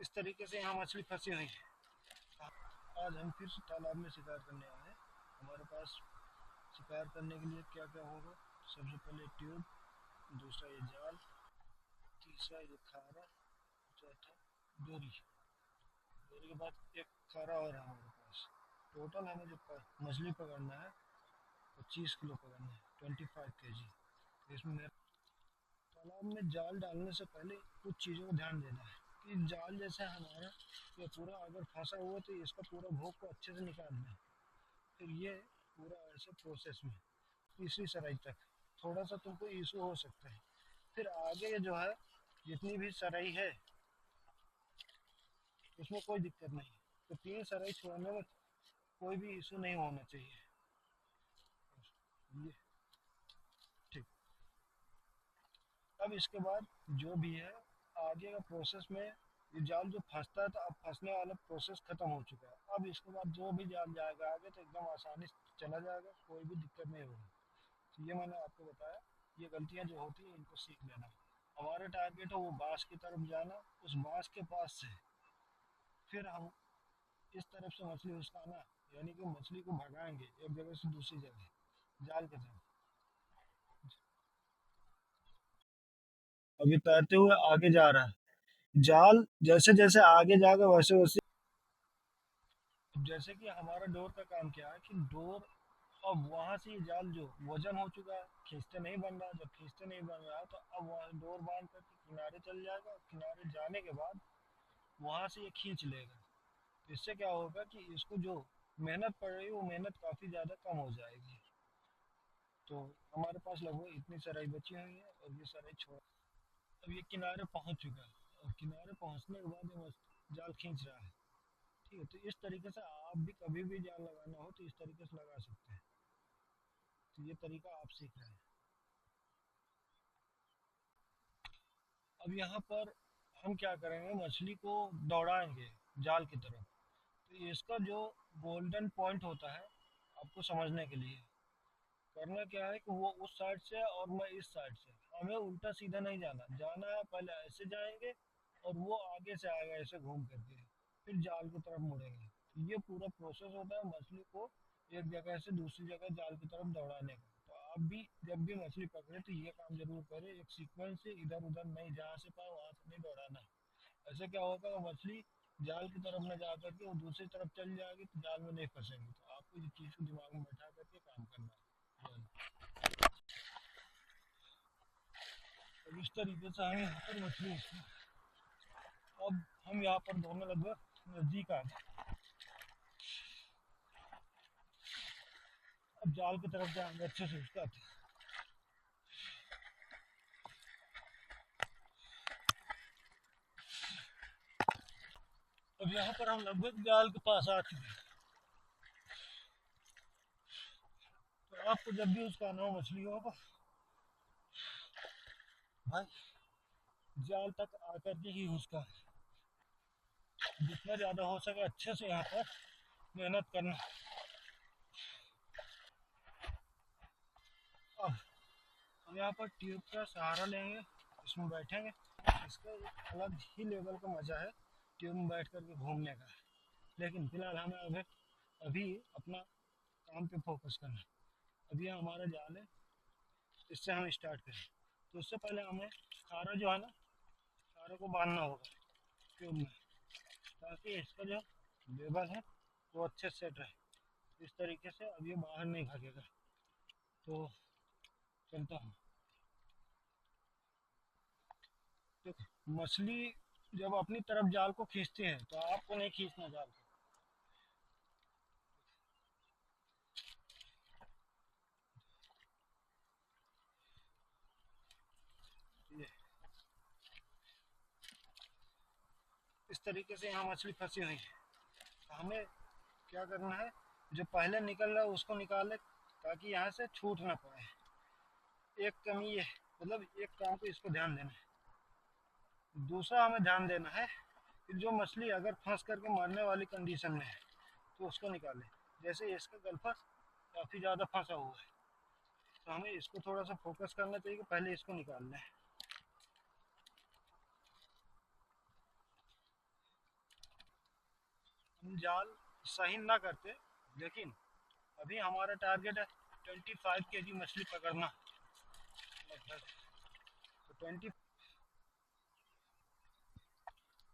इस तरीके से यहाँ मछली फंसी हुई है। आज हम फिर से तालाब में शिकार करने आए हैं। हमारे पास शिकार करने के लिए क्या क्या होगा? सबसे पहले ट्यूब, दूसरा ये जाल, तीसरा ये खारा, चौथा डोरी। डोरी के बाद एक खारा और है हमारे पास। टोटल हमें जो मछली पकड़ना है 25 किलो पकड़ना है, 25 kg। इसमें तालाब में जाल डालने से पहले कुछ चीज़ों को ध्यान देना है कि जाल जैसे हमारा ये पूरा अगर फंसा हुआ तो इसका पूरा भोग को अच्छे से निकालना है। फिर ये पूरा ऐसे प्रोसेस में तीसरी सराई तक थोड़ा सा तुमको इशू हो सकता है। फिर आगे जो है जितनी भी सराई है उसमें कोई दिक्कत नहीं, तो 3 सराई छोड़ने में कोई भी इशू नहीं होना चाहिए। ये ठीक। अब इसके बाद जो भी है आगे का प्रोसेस में ये जाल जो फंसता है तो अब फंसने वाला प्रोसेस खत्म हो चुका है। अब इसके बाद जो भी जाल जाएगा आगे तो एकदम आसानी से चला जाएगा, कोई भी दिक्कत नहीं होगी। तो ये मैंने आपको बताया, ये गलतियां जो होती हैं इनको सीख लेना। हमारा टारगेट है वो बाँस की तरफ जाना, उस बाँस के पास से फिर हम इस तरफ से मछली उचकाना, यानी कि मछली को भगाएंगे एक जगह से दूसरी जगह जाल के तरफ। अभी तैरते हुए आगे जा रहा है जाल, जैसे जैसे आगे जाएगा वैसे वैसे। अब जैसे कि हमारा डोर का काम क्या है कि डोर अब वहां से ये जाल जो वजन हो चुका है, खींचते नहीं बन रहा। जब खींचते नहीं बन रहा तो अब वहाँ डोर बांध करके किनारे चल जाएगा, और किनारे जाने के बाद वहां से ये खींच लेगा। तो इससे क्या होगा कि इसको जो मेहनत पड़ रही है वो मेहनत काफ़ी ज़्यादा कम हो जाएगी। तो हमारे पास लगभग इतनी सराई बची हुई है और ये सराई छोड़, अब ये किनारे पहुंच चुका है और किनारे पहुंचने के बाद ये जाल खींच रहा है। ठीक है, तो इस तरीके से आप भी कभी भी जाल लगाना हो तो इस तरीके से लगा सकते हैं। तो ये तरीका आप सीख रहे हैं। अब यहाँ पर हम क्या करेंगे, मछली को दौड़ाएंगे जाल की तरफ। तो इसका जो गोल्डन पॉइंट होता है आपको समझने के लिए करना क्या है कि वो उस साइड से और मैं इस साइड से, हमें उल्टा सीधा नहीं जाना, जाना है पहले ऐसे जाएंगे और वो आगे से आएगा ऐसे घूम करके, फिर जाल की तरफ मुड़ेंगे। तो ये पूरा प्रोसेस होता है मछली को एक जगह से दूसरी जगह जाल की तरफ दौड़ाने का। तो आप भी जब भी मछली पकड़े तो ये काम जरूर करें, एक सीक्वेंस से इधर उधर नहीं, जहाँ से पाए वहाँ से नहीं दौड़ाना है। ऐसे क्या होगा, वो मछली जाल की तरफ न जा करके वो दूसरी तरफ चल जाएगी तो जाल में नहीं फंसेंगी। तो आपको इस चीज़ को दिमाग में बैठा करके काम करना है। अब इस तरीके से हम यहाँ पर मछली, अब हम यहाँ पर दोनों लगभग नज़दीक आ गए। अब जाल की तरफ जाएंगे अच्छे से उसका। अब यहाँ पर हम लगभग जाल के पास आ चुके हैं। तो आपको जब भी उसका ना मछलियों को भाई जाल तक आकर के ही उसका जितना ज़्यादा हो सके अच्छे से यहाँ पर मेहनत करना। अब हम यहाँ पर ट्यूब का सहारा लेंगे, इसमें बैठेंगे। इसका एक अलग ही लेवल का मज़ा है ट्यूब में बैठ कर के घूमने का। लेकिन फिलहाल हमें अभी अपना काम पे फोकस करना है। अभी हमारा जाल है, इससे हम स्टार्ट करें। तो उससे पहले हमें खारा जो है ना, खारे को बांधना होगा ट्यूब में, ताकि इसका जो लेवल है वो अच्छे से सेट रहे। इस तरीके से अब ये बाहर नहीं भागेगा। तो चलता हूँ। तो मछली जब अपनी तरफ जाल को खींचती है तो आपको नहीं खींचना जाल को। ये इस तरीके से यहाँ मछली फंसी हुई है। तो हमें क्या करना है, जो पहले निकल रहा है उसको निकाले ताकि यहाँ से छूट ना पाए। एक कमी ये, मतलब एक काम को इसको ध्यान देना है। दूसरा हमें ध्यान देना है कि जो मछली अगर फंस करके मरने वाली कंडीशन में है तो उसको निकालें। जैसे इसका गल्फा काफ़ी ज़्यादा फंसा हुआ है तो हमें इसको थोड़ा सा फोकस करना चाहिए कि पहले इसको निकाल लें। हम जाल सही ना करते, लेकिन अभी हमारा टारगेट है 25 kg मछली पकड़ना लगभग। तो 20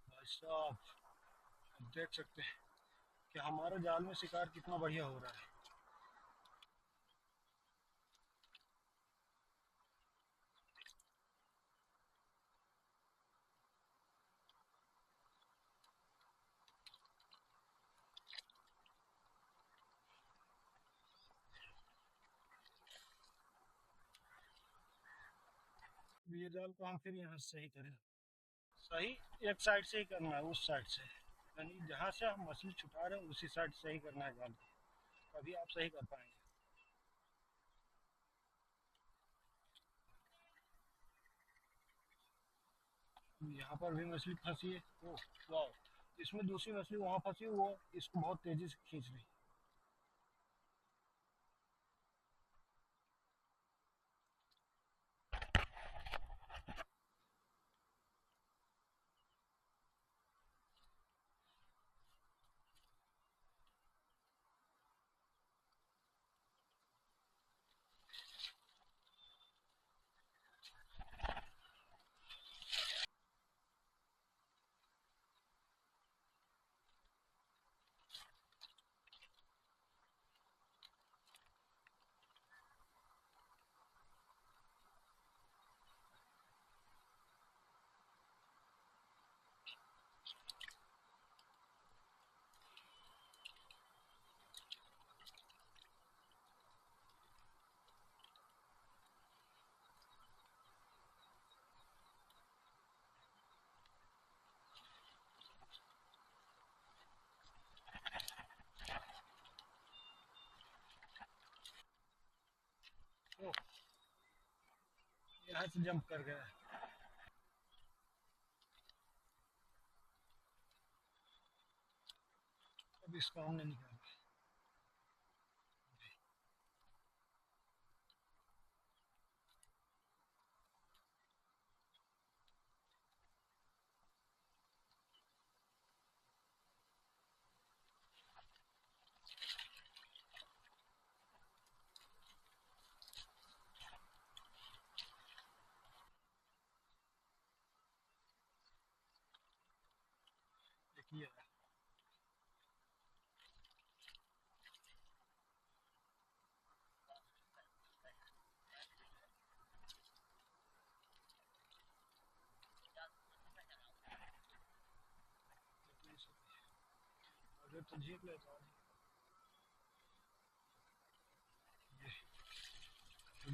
भाई साहब, आप देख सकते हैं कि हमारे जाल में शिकार कितना बढ़िया हो रहा है। ये जाल को हम फिर यहाँ से सही करें। सही एक साइड से ही करना है, उस साइड से, यानी जहाँ से हम मछली छुपा रहे हैं उसी साइड से ही करना है जाल को, तभी आप सही कर पाएंगे। यहाँ पर भी मछली फंसी है। ओह वाह, इसमें दूसरी मछली वहाँ फंसी, वो इसको बहुत तेजी से खींच रही है। ओह, यहाँ से जंप कर गया। अब इसको हमने निकाला। देखिए, अगर तो जीत लेता हूँ।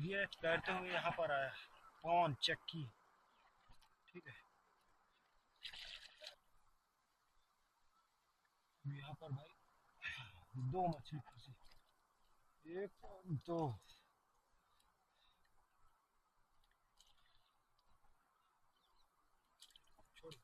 ये तैरते हुए यहाँ पर आया, कौन चक्की, ठीक है। यहाँ पर भाई दो मछली फंसी, एक दो। छोड़।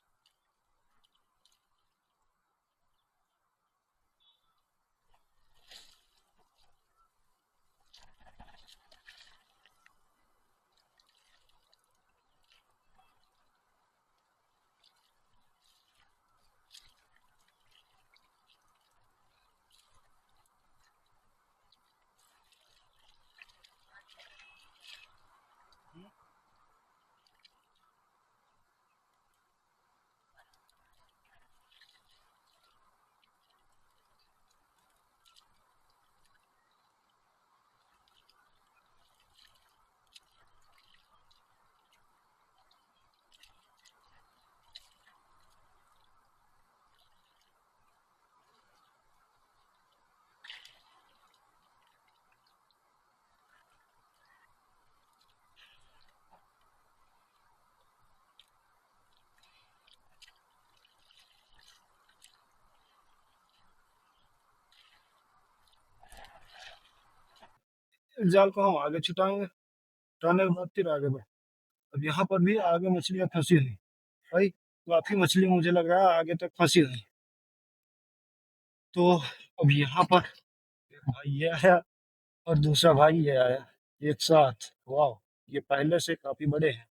जाल को हम आगे छुटाएंगे, छुटाने के बाद फिर आगे बढ़। अब यहाँ पर भी आगे मछलियाँ फंसी हुई भाई, काफी मछली मुझे लग रहा है आगे तक फंसी हुई। तो अब यहाँ पर एक भाई ये आया और दूसरा भाई ये आया एक साथ। वाह, ये पहले से काफी बड़े हैं।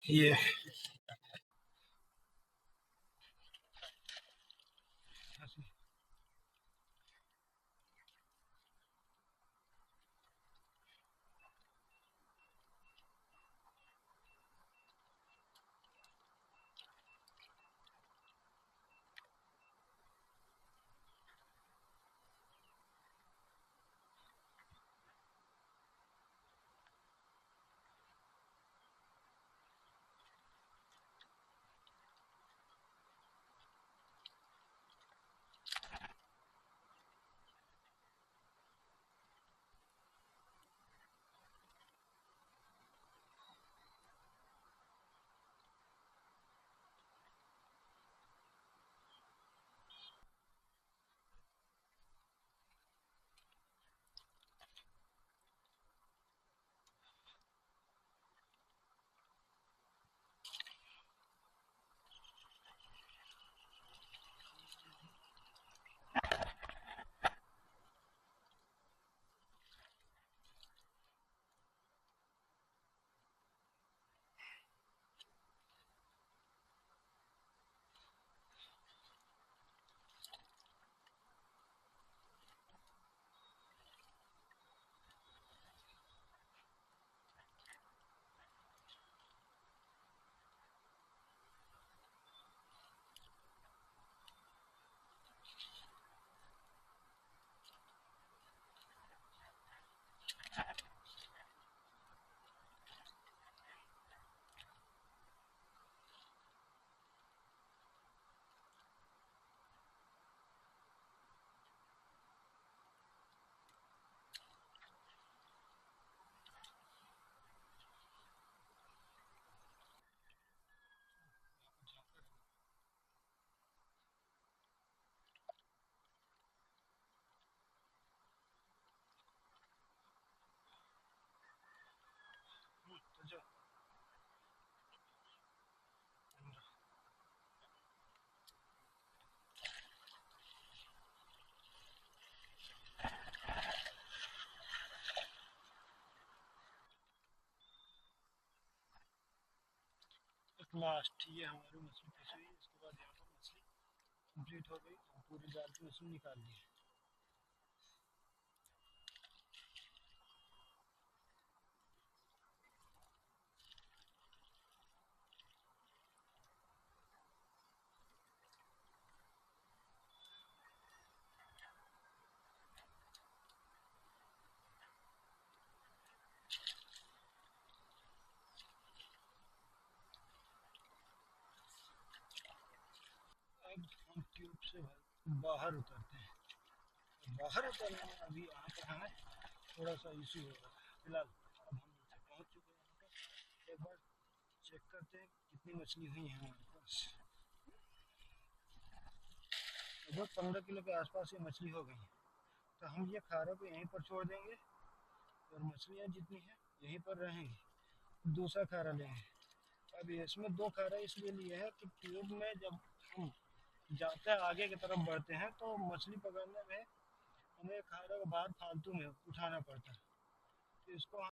ये तो जो लास्ट ये हमारी मछली फंसी हुई, इसके बाद यहाँ पर मछली कंप्लीट हो गई, हम पूरे जाल की मछली निकाल ली। अब हम ट्यूब से बाहर उतरते हैं। बाहर उतरने में अभी यहाँ पर हमें थोड़ा सा इशू हो रहा है फिलहाल। अब हम नीचे पहुँच चुके हैं, यहाँ पर एक बार चेक करते हैं कितनी मछली हुई है हमारे पास। लगभग 15 किलो के आसपास ये मछली हो गई है। तो हम ये खारे को यहीं पर छोड़ देंगे और मछलियाँ जितनी हैं यहीं पर रहेंगी। दूसरा खारा लेंगे। अब इसमें दो खारा इसलिए लिए है कि ट्यूब में जब हम जाते हैं आगे की तरफ बढ़ते हैं तो मछली पकड़ने में हमें खारे को बाहर फालतू में उठाना पड़ता है। तो इसको